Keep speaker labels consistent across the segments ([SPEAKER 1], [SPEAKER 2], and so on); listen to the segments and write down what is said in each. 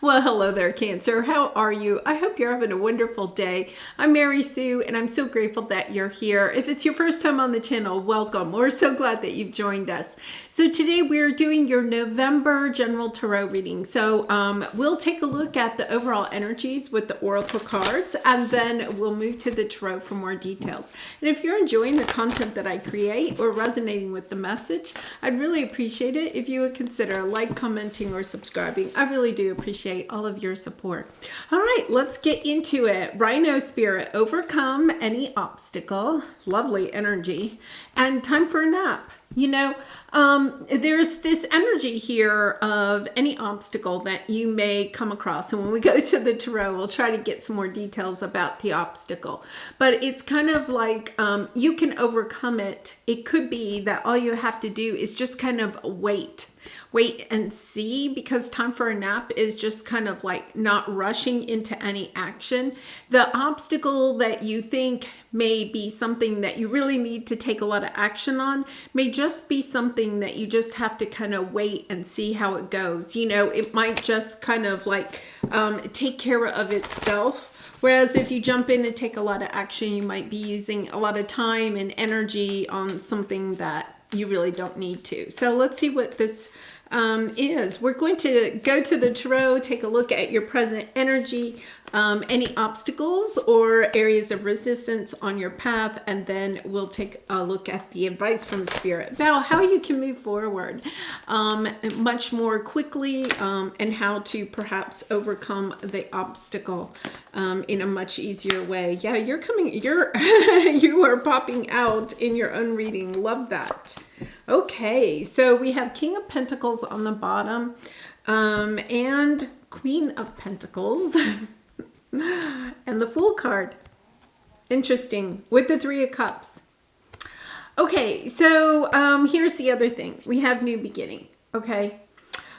[SPEAKER 1] Well, hello there, Cancer. How are you? I hope you're having a wonderful day. I'm Mary Sue, and I'm so grateful that you're here. If it's your first time on the channel, welcome. We're so glad that you've joined us. So today we're doing your November General Tarot reading. So we'll take a look at the overall energies with the Oracle cards, and then we'll move to the Tarot for more details. And if you're enjoying the content that I create or resonating with the message, I'd really appreciate it if you would consider like, commenting, or subscribing. I really do appreciate all of your support. All right, let's get into it. Rhino Spirit, overcome any obstacle. Lovely energy. And time for a nap. You know, there's this energy here of any obstacle that you may come across. And when we go to the tarot, we'll try to get some more details about the obstacle. But it's kind of like you can overcome it. It could be that all you have to do is just kind of wait and see, because time for a nap is just kind of like not rushing into any action. The obstacle that you think may be something that you really need to take a lot of action on may just be something that you just have to kind of wait and see how it goes. You know, it might just kind of like take care of itself. Whereas if you jump in and take a lot of action, you might be using a lot of time and energy on something that you really don't need to. So let's see what this is. We're going to go to the tarot, take a look at your present energy, any obstacles or areas of resistance on your path, and then we'll take a look at the advice from Spirit about how you can move forward much more quickly, and how to perhaps overcome the obstacle in a much easier way. Yeah, you are popping out in your own reading. Love that. Okay, so we have King of Pentacles on the bottom, and Queen of Pentacles, and the Fool card. Interesting, with the Three of Cups. Okay, so here's the other thing. We have new beginning, okay?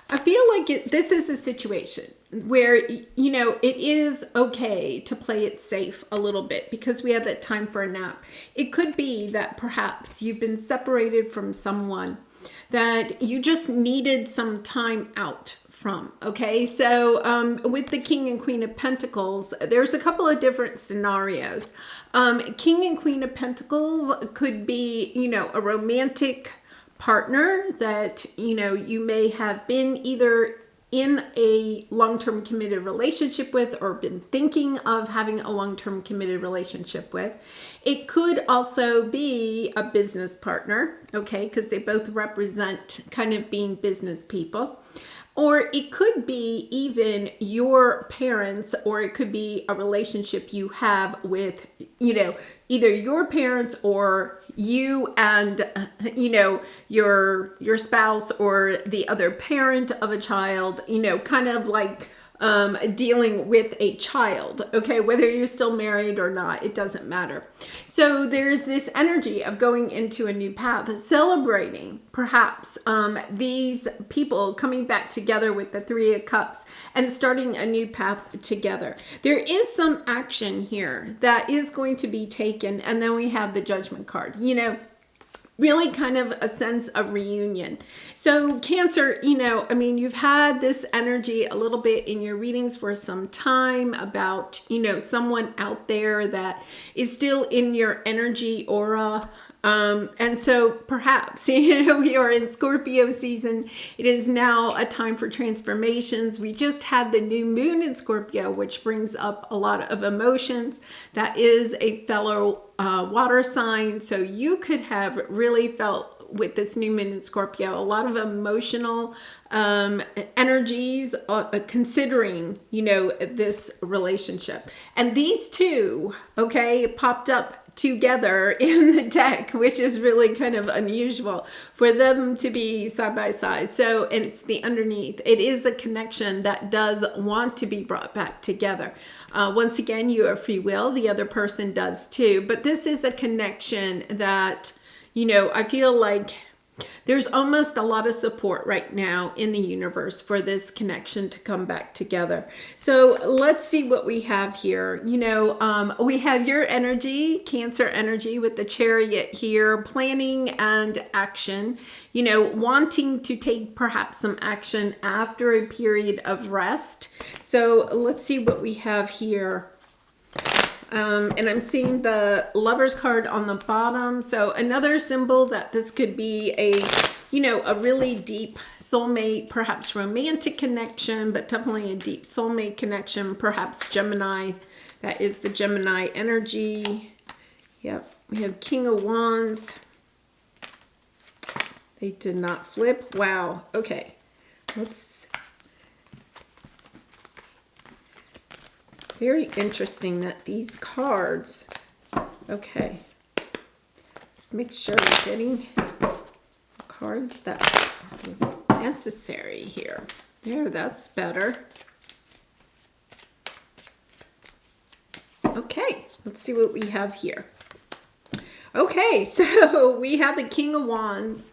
[SPEAKER 1] I feel like this is a situation where, you know, it is okay to play it safe a little bit because we have that time for a nap. It could be that perhaps you've been separated from someone that you just needed some time out from. Okay, so with the King and Queen of Pentacles, there's a couple of different scenarios. King and Queen of Pentacles could be, you know, a romantic partner that, you know, you may have been either in a long-term committed relationship with or been thinking of having a long-term committed relationship with. It could also be a business partner, okay, because they both represent kind of being business people. Or it could be even your parents, or it could be a relationship you have with, you know, either your parents or you and, you know, your spouse or the other parent of a child, you know, kind of like dealing with a child, okay, whether you're still married or not, it doesn't matter. So there's this energy of going into a new path, celebrating perhaps these people coming back together with the Three of Cups and starting a new path together. There is some action here that is going to be taken, and then we have the Judgment card, you know, really kind of a sense of reunion. So Cancer, you know, I mean, you've had this energy a little bit in your readings for some time about, you know, someone out there that is still in your energy aura. And so perhaps, you know, we are in Scorpio season. It is now a time for transformations. We just had the new moon in Scorpio, which brings up a lot of emotions. That is a fellow water sign. So you could have really felt with this new moon in Scorpio, a lot of emotional energies considering, you know, this relationship. And these two, okay, popped up together in the deck, which is really kind of unusual for them to be side by side. So, and it's the underneath. It is a connection that does want to be brought back together. Once again, you have free will. The other person does too. But this is a connection that, you know, I feel like There's almost a lot of support right now in the universe for this connection to come back together. So let's see what we have here. We have your energy, Cancer energy, with the Chariot here, planning and action, wanting to take perhaps some action after a period of rest. So let's see what we have here. And I'm seeing the Lover's card on the bottom. So another symbol that this could be a really deep soulmate, perhaps romantic connection, but definitely a deep soulmate connection, perhaps Gemini. That is the Gemini energy. Yep, we have King of Wands. They did not flip. Wow. Okay, let's... Very interesting that these cards, okay, let's make sure we're getting cards that are necessary here. There, that's better. Okay, let's see what we have here. Okay, so we have the King of Wands.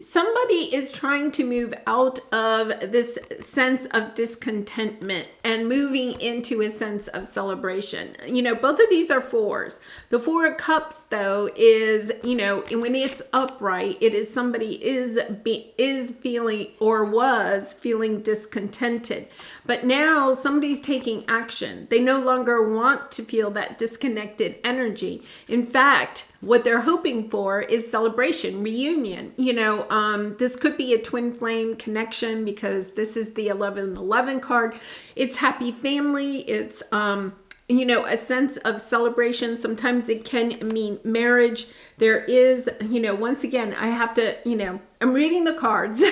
[SPEAKER 1] Somebody is trying to move out of this sense of discontentment and moving into a sense of celebration. Both of these are fours. The Four of Cups, though, is, when it's upright, it is somebody is feeling or was feeling discontented. But now somebody's taking action. They no longer want to feel that disconnected energy. In fact, what they're hoping for is celebration, reunion. This could be a twin flame connection because this is the 1111 card. It's happy family. It's, a sense of celebration. Sometimes it can mean marriage. There is, once again, I have to, I'm reading the cards.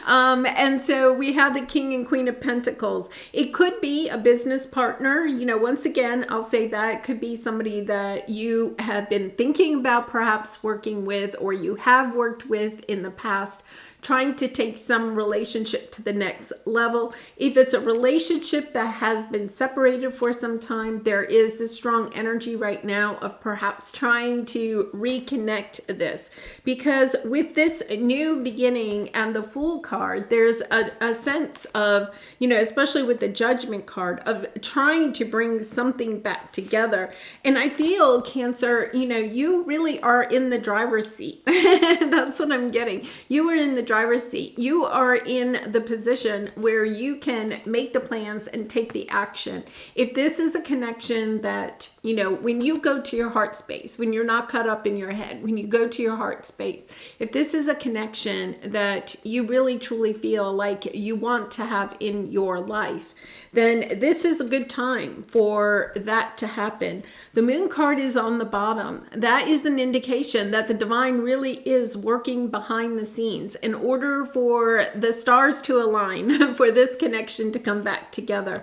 [SPEAKER 1] And so we have the King and Queen of Pentacles. It could be a business partner. Once again, I'll say that it could be somebody that you have been thinking about perhaps working with, or you have worked with in the past, trying to take some relationship to the next level. If it's a relationship that has been separated for some time, there is this strong energy right now of perhaps trying to reconnect this. Because with this new beginning and the Fool card, there's a sense of, especially with the Judgment card, of trying to bring something back together. And I feel, Cancer, you really are in the driver's seat. That's what I'm getting. You are in the driver's seat. You are in the position where you can make the plans and take the action. If this is a connection that, when you go to your heart space, when you're not caught up in your head, when you go to your heart space, if this is a connection that you really truly feel like you want to have in your life, then this is a good time for that to happen. The Moon card is on the bottom. That is an indication that the divine really is working behind the scenes in order for the stars to align for this connection to come back together.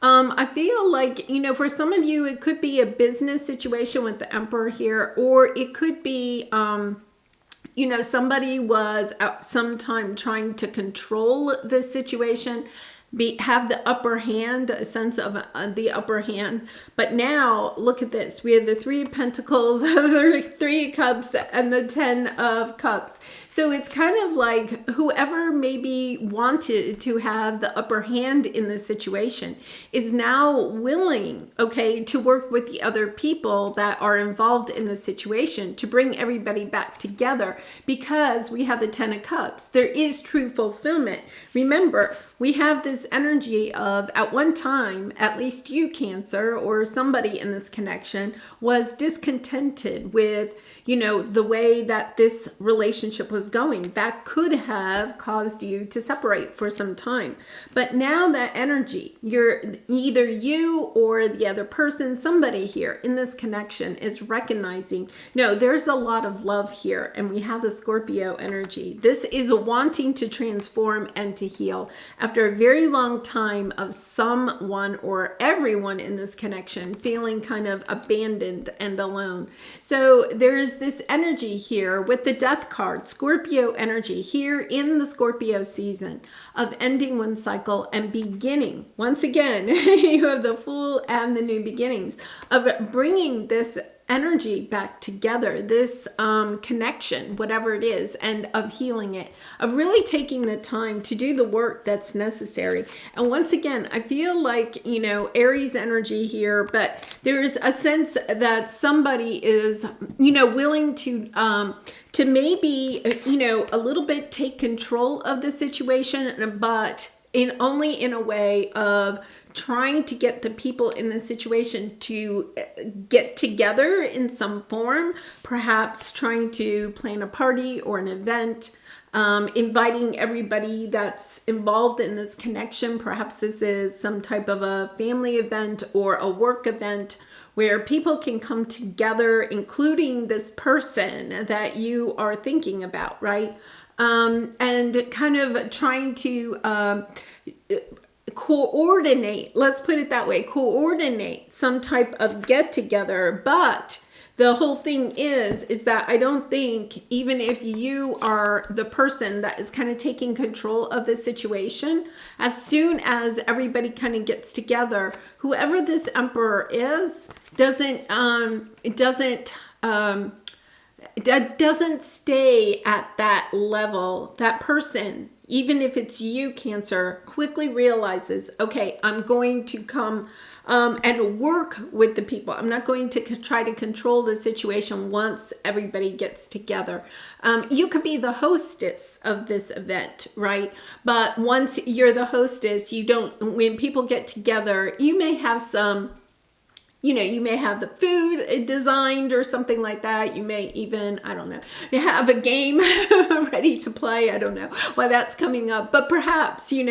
[SPEAKER 1] I feel like, for some of you, it could be a business situation with the Emperor here, or it could be, somebody was at some time trying to control this situation, have the upper hand, a sense of the upper hand. But now look at this. We have the Three of Pentacles, the Three of Cups, and the 10 of Cups. So it's kind of like whoever maybe wanted to have the upper hand in this situation is now willing, to work with the other people that are involved in the situation to bring everybody back together, because we have the 10 of Cups. There is true fulfillment. Remember, we have this energy of, at one time, at least you, Cancer, or somebody in this connection, was discontented with, the way that this relationship was going. That could have caused you to separate for some time. But now that energy, either you or the other person, somebody here in this connection is recognizing, no, there's a lot of love here. And we have the Scorpio energy. This is wanting to transform and to heal after a very long time of someone or everyone in this connection feeling kind of abandoned and alone. So there's this energy here with the Death card, Scorpio energy here in the Scorpio season of ending one cycle and beginning. Once again, you have the Fool and the new beginnings of bringing this energy back together, this connection, whatever it is, and of healing it, of really taking the time to do the work that's necessary. And once again, I feel like, Aries energy here, but there's a sense that somebody is, willing to maybe, a little bit take control of the situation, but only in a way of trying to get the people in the situation to get together in some form, perhaps trying to plan a party or an event, inviting everybody that's involved in this connection. Perhaps this is some type of a family event or a work event where people can come together, including this person that you are thinking about, right? And kind of trying to coordinate, let's put it that way, coordinate some type of get together. But the whole thing is that I don't think, even if you are the person that is kind of taking control of the situation, as soon as everybody kind of gets together, whoever this emperor is doesn't stay at that level. That person, even if it's you, Cancer, quickly realizes, okay, I'm going to come and work with the people. I'm not going to try to control the situation once everybody gets together. You could be the hostess of this event, right? But once you're the hostess, when people get together, you may have some, you may have the food designed or something like that. You may even, I don't know, have a game ready to play. I don't know why that's coming up. But perhaps, you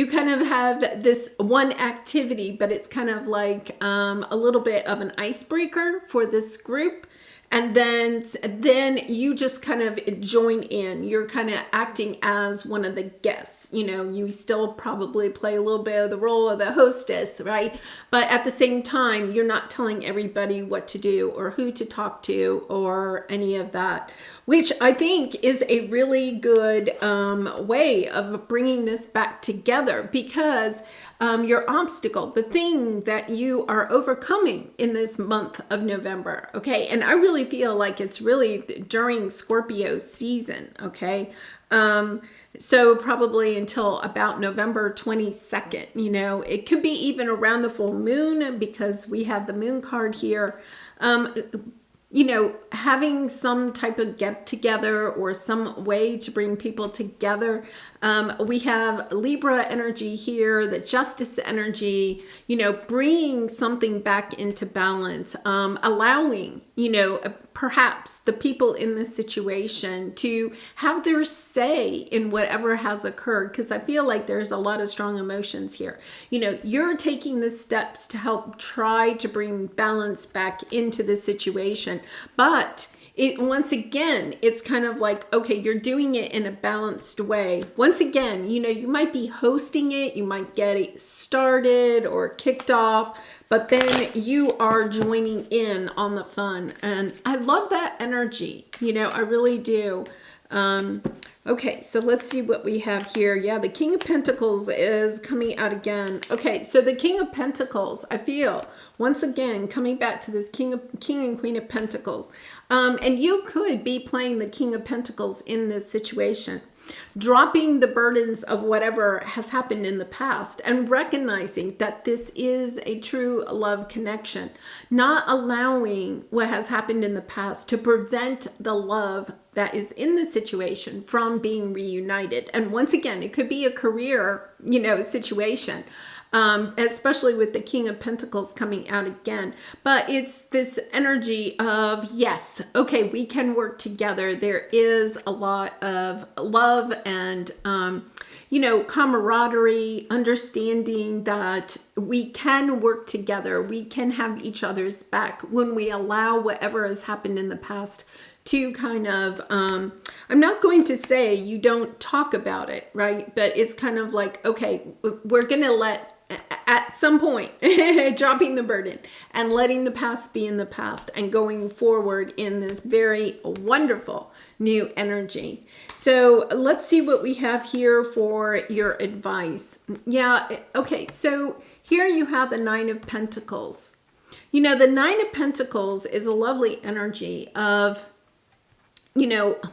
[SPEAKER 1] kind of have this one activity, but it's kind of like a little bit of an icebreaker for this group. And then you just kind of join in. You're kind of acting as one of the guests. You still probably play a little bit of the role of the hostess, right? But at the same time, you're not telling everybody what to do or who to talk to or any of that, which I think is a really good way of bringing this back together, because your obstacle, the thing that you are overcoming in this month of November, okay? And I really feel like it's really during Scorpio season, okay? So probably until about November 22nd, it could be even around the full moon, because we have the moon card here. Having some type of get together or some way to bring people together. We have Libra energy here, the justice energy, bringing something back into balance, allowing, perhaps the people in this situation to have their say in whatever has occurred. Because I feel like there's a lot of strong emotions here. You're taking the steps to help try to bring balance back into the situation. But once again, it's kind of like, okay, you're doing it in a balanced way. Once again, you might be hosting it, you might get it started or kicked off, but then you are joining in on the fun. And I love that energy, I really do. Okay, so let's see what we have here. Yeah, the King of Pentacles is coming out again. Okay, so the King of Pentacles, I feel, once again, coming back to this King and Queen of Pentacles. And you could be playing the King of Pentacles in this situation, dropping the burdens of whatever has happened in the past and recognizing that this is a true love connection, not allowing what has happened in the past to prevent the love that is in the situation from being reunited. And once again, it could be a career, situation. Especially with the King of Pentacles coming out again. But it's this energy of, yes, okay, we can work together. There is a lot of love and, camaraderie, understanding that we can work together. We can have each other's back when we allow whatever has happened in the past to kind of, I'm not going to say you don't talk about it, right? But it's kind of like, okay, we're going to let, at some point, dropping the burden and letting the past be in the past and going forward in this very wonderful new energy. So let's see what we have here for your advice. Yeah, okay, so here you have the Nine of Pentacles. The Nine of Pentacles is a lovely energy of,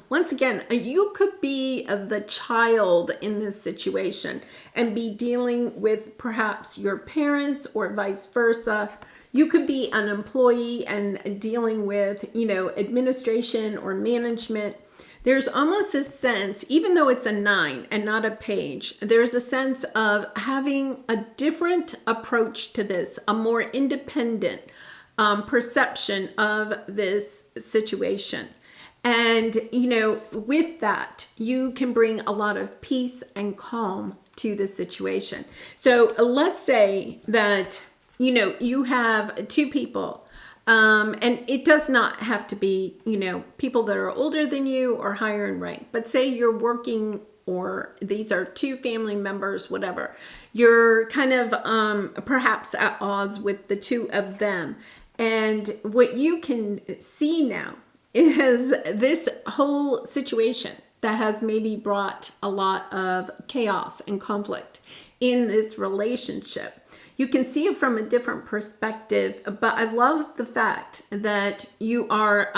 [SPEAKER 1] once again, you could be the child in this situation and be dealing with perhaps your parents or vice versa. You could be an employee and dealing with, administration or management. There's almost a sense, even though it's a 9 and not a page, there's a sense of having a different approach to this, a more independent perception of this situation. And, with that, you can bring a lot of peace and calm to the situation. So let's say that, you have two people, and it does not have to be, people that are older than you or higher in rank, but say you're working, or these are two family members, whatever. You're kind of perhaps at odds with the two of them. And what you can see now is this whole situation that has maybe brought a lot of chaos and conflict in this relationship. You can see it from a different perspective, but I love the fact that you are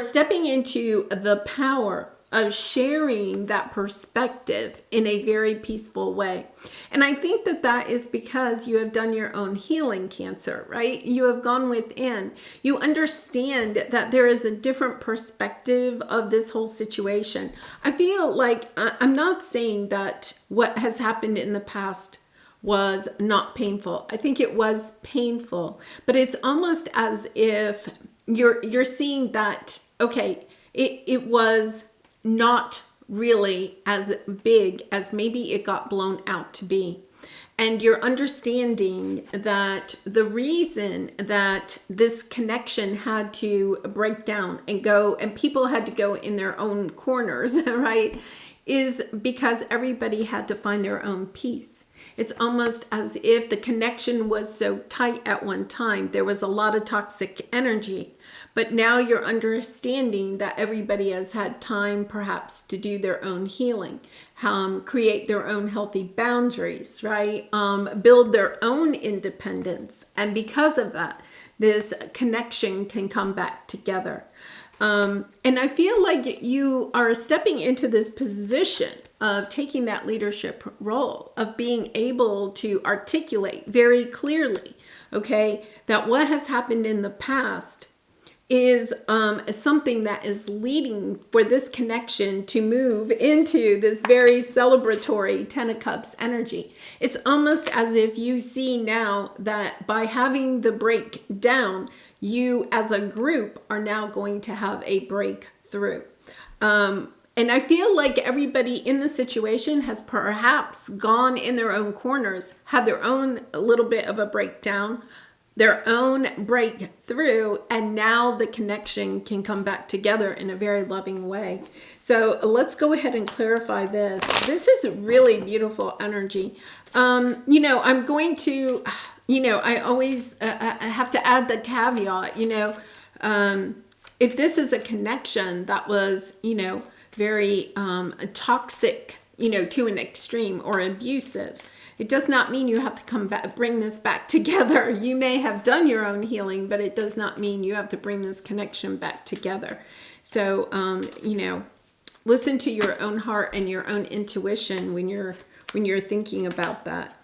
[SPEAKER 1] stepping into the power of sharing that perspective in a very peaceful way. And I think that that is because you have done your own healing, Cancer, right? You have gone within. You understand that there is a different perspective of this whole situation. I feel like I'm not saying that what has happened in the past was not painful. I think it was painful, but it's almost as if you're seeing that, okay, it was not really as big as maybe it got blown out to be. And you're understanding that the reason that this connection had to break down and go, and people had to go in their own corners, right, is because everybody had to find their own peace. It's almost as if the connection was so tight at one time. There was a lot of toxic energy. But now you're understanding that everybody has had time perhaps to do their own healing, create their own healthy boundaries, right? Build their own independence. And because of that, this connection can come back together. And I feel like you are stepping into this position of taking that leadership role, of being able to articulate very clearly, okay, that what has happened in the past is something that is leading for this connection to move into this very celebratory Ten of Cups energy. It's almost as if you see now that by having the breakdown, you as a group are now going to have a breakthrough. And I feel like everybody in the situation has perhaps gone in their own corners, had their own little bit of a breakdown, their own breakthrough, and now the connection can come back together in a very loving way. So let's go ahead and clarify this. This is really beautiful energy. I'm going to, I always I have to add the caveat, if this is a connection that was, very toxic, to an extreme or abusive, it does not mean you have to come back, bring this back together. You may have done your own healing, but it does not mean you have to bring this connection back together. So, listen to your own heart and your own intuition when you're thinking about that.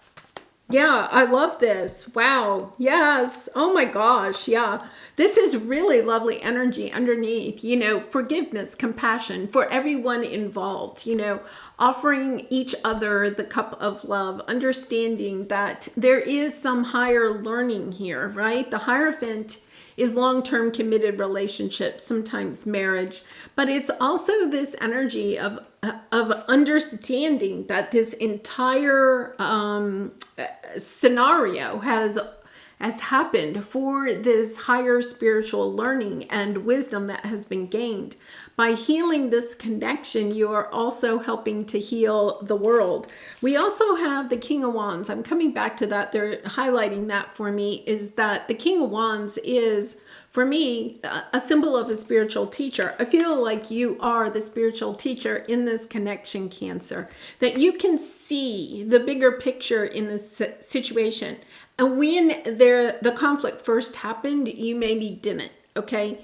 [SPEAKER 1] Yeah, I love this. Wow. Yes. Oh my gosh. Yeah. This is really lovely energy underneath, forgiveness, compassion for everyone involved, offering each other the cup of love, understanding that there is some higher learning here, right? The Hierophant is long-term committed relationships, sometimes marriage, but it's also this energy of understanding that this entire scenario has happened for this higher spiritual learning and wisdom that has been gained. By healing this connection, you are also helping to heal the world. We also have the King of Wands. I'm coming back to that. They're highlighting that for me, is that the King of Wands is For me, a symbol of a spiritual teacher, I feel like you are the spiritual teacher in this connection, Cancer, that you can see the bigger picture in this situation. And when the conflict first happened, you maybe didn't, okay?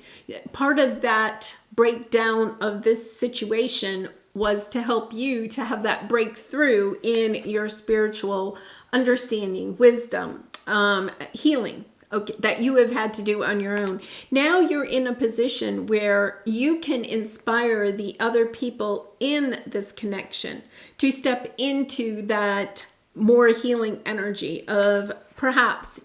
[SPEAKER 1] Part of that breakdown of this situation was to help you to have that breakthrough in your spiritual understanding, wisdom, healing, okay, that you have had to do on your own. Now you're in a position where you can inspire the other people in this connection to step into that more healing energy of perhaps,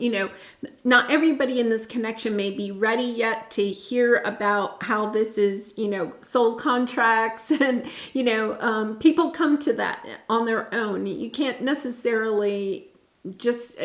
[SPEAKER 1] not everybody in this connection may be ready yet to hear about how this is, soul contracts and, people come to that on their own. You can't necessarily just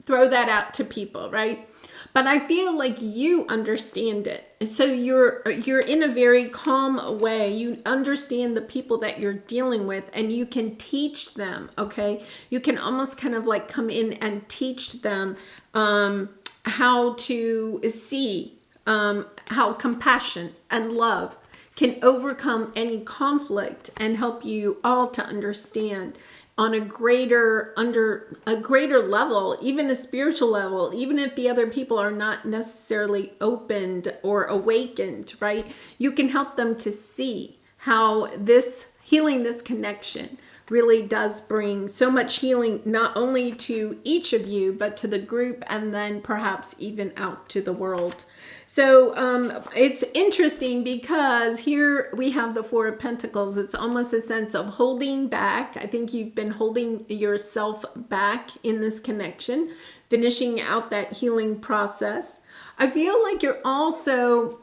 [SPEAKER 1] throw that out to people, right? But I feel like you understand it. So you're in a very calm way. You understand the people that you're dealing with and you can teach them, okay? You can almost kind of like come in and teach them how to see how compassion and love can overcome any conflict and help you all to understand on a greater level, even a spiritual level, even if the other people are not necessarily opened or awakened, right? You can help them to see how this healing, this connection really does bring so much healing, not only to each of you, but to the group and then perhaps even out to the world. So it's interesting because here we have the Four of Pentacles. It's almost a sense of holding back. I think you've been holding yourself back in this connection, finishing out that healing process. I feel like you're also,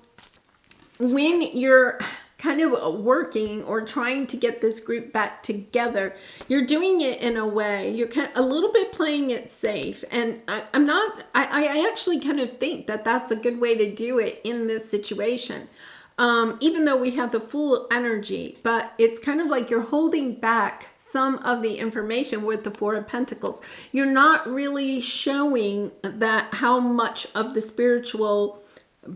[SPEAKER 1] when you're kind of working or trying to get this group back together, you're doing it in a way, you're kind of a little bit playing it safe. And I actually kind of think that that's a good way to do it in this situation. Even though we have the Fool energy, but it's kind of like you're holding back some of the information with the Four of Pentacles. You're not really showing that how much of the spiritual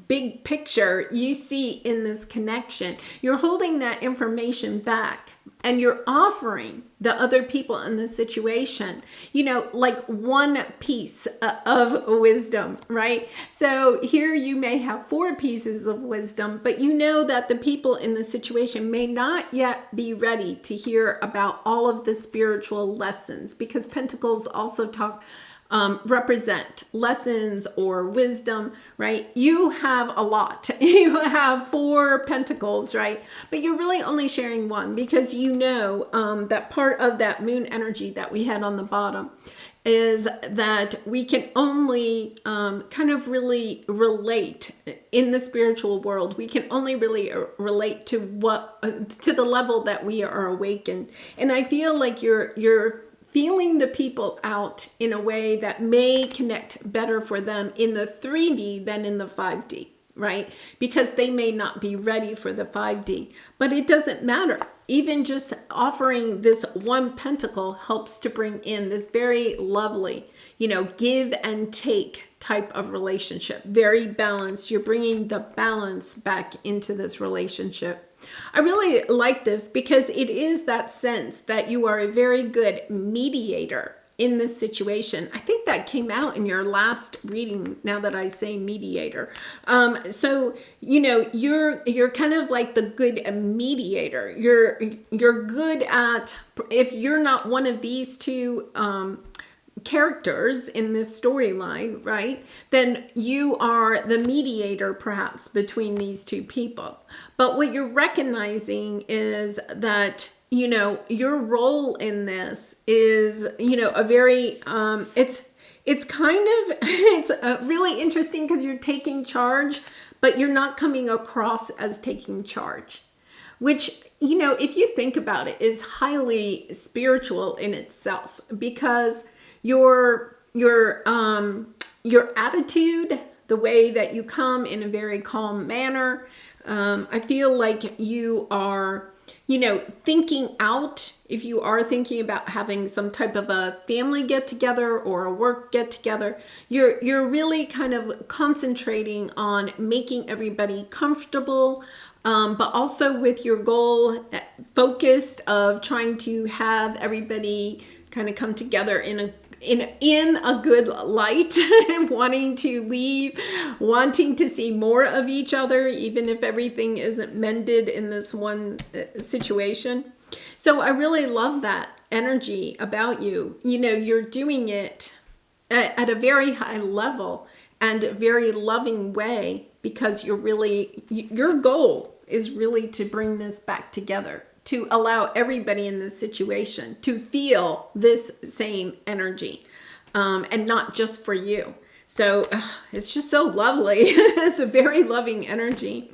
[SPEAKER 1] big picture you see in this connection. You're holding that information back and you're offering the other people in the situation, like one piece of wisdom, right? So here you may have 4 pieces of wisdom, but you know that the people in the situation may not yet be ready to hear about all of the spiritual lessons, because Pentacles also represent lessons or wisdom, right? You have a lot. You have 4 pentacles, right? But you're really only sharing one because that part of that moon energy that we had on the bottom is that we can only kind of really relate in the spiritual world. We can only really relate to to the level that we are awakened. And I feel like you're feeling the people out in a way that may connect better for them in the 3D than in the 5D, right? Because they may not be ready for the 5D, but it doesn't matter. Even just offering this one pentacle helps to bring in this very lovely, give and take type of relationship. Very balanced. You're bringing the balance back into this relationship. I really like this because it is that sense that you are a very good mediator in this situation. I think that came out in your last reading, now that I say mediator. So, you're kind of like the good mediator. You're good at, if you're not one of these two characters in this storyline, right, then you are the mediator perhaps between these two people. But what you're recognizing is that your role in this is a very it's really interesting because you're taking charge, but you're not coming across as taking charge, which if you think about it, is highly spiritual in itself, because your attitude, the way that you come in a very calm manner, I feel like you are thinking out, if you are thinking about having some type of a family get together or a work get together, you're really kind of concentrating on making everybody comfortable, but also with your goal focused of trying to have everybody kind of come together in a good light, wanting to leave, wanting to see more of each other, even if everything isn't mended in this one situation. So I really love that energy about you. You're doing it at a very high level and a very loving way, because your goal is really to bring this back together, to allow everybody in this situation to feel this same energy, and not just for you. So it's just so lovely. It's a very loving energy.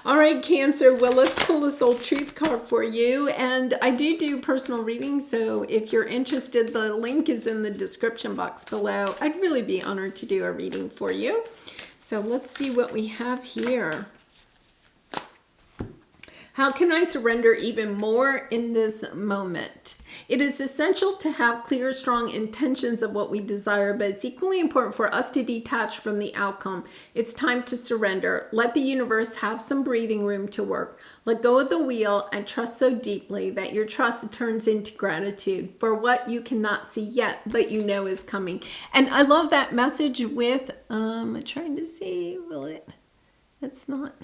[SPEAKER 1] All right, Cancer. Well, let's pull the Soul Truth card for you. And I do personal readings, so if you're interested, the link is in the description box below. I'd really be honored to do a reading for you. So let's see what we have here. How can I surrender even more in this moment? It is essential to have clear, strong intentions of what we desire, but it's equally important for us to detach from the outcome. It's time to surrender. Let the universe have some breathing room to work. Let go of the wheel and trust so deeply that your trust turns into gratitude for what you cannot see yet, but you know is coming. And I love that message with, I'm trying to see, it's not,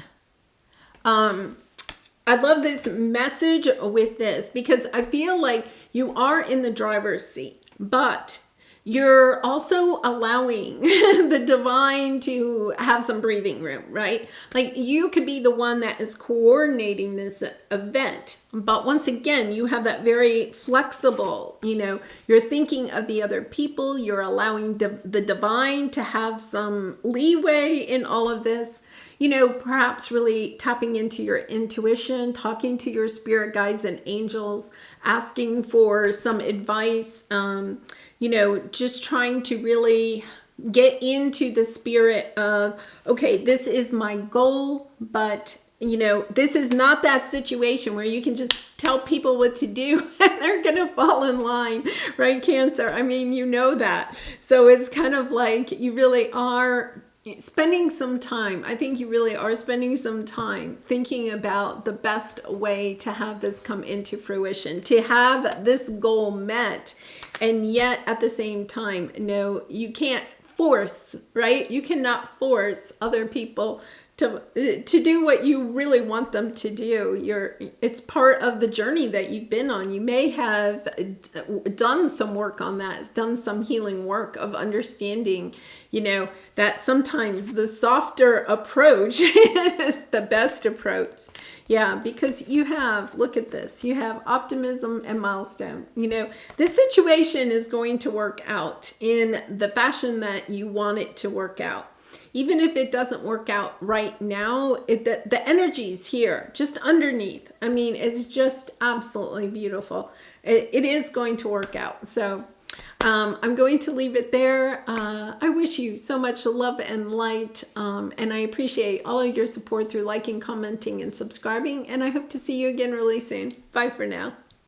[SPEAKER 1] I love this message with this, because I feel like you are in the driver's seat, but you're also allowing the divine to have some breathing room, right? Like, you could be the one that is coordinating this event, but once again, you have that very flexible, you're thinking of the other people, you're allowing the divine to have some leeway in all of this. Perhaps really tapping into your intuition, talking to your spirit guides and angels, asking for some advice, just trying to really get into the spirit of, okay, this is my goal, but this is not that situation where you can just tell people what to do and they're going to fall in line, right, Cancer? I mean, that. So it's kind of like you really are spending some time. I think you really are spending some time thinking about the best way to have this come into fruition, to have this goal met. And yet at the same time, no, you can't force, right? You cannot force other people to do what you really want them to do. It's part of the journey that you've been on. You may have done some work on that, done some healing work of understanding, that sometimes the softer approach is the best approach. Yeah, because look at this, you have optimism and milestone. This situation is going to work out in the fashion that you want it to work out. Even if it doesn't work out right now, the energy's here, just underneath. I mean, it's just absolutely beautiful. It is going to work out. So I'm going to leave it there. I wish you so much love and light, and I appreciate all of your support through liking, commenting, and subscribing, and I hope to see you again really soon. Bye for now.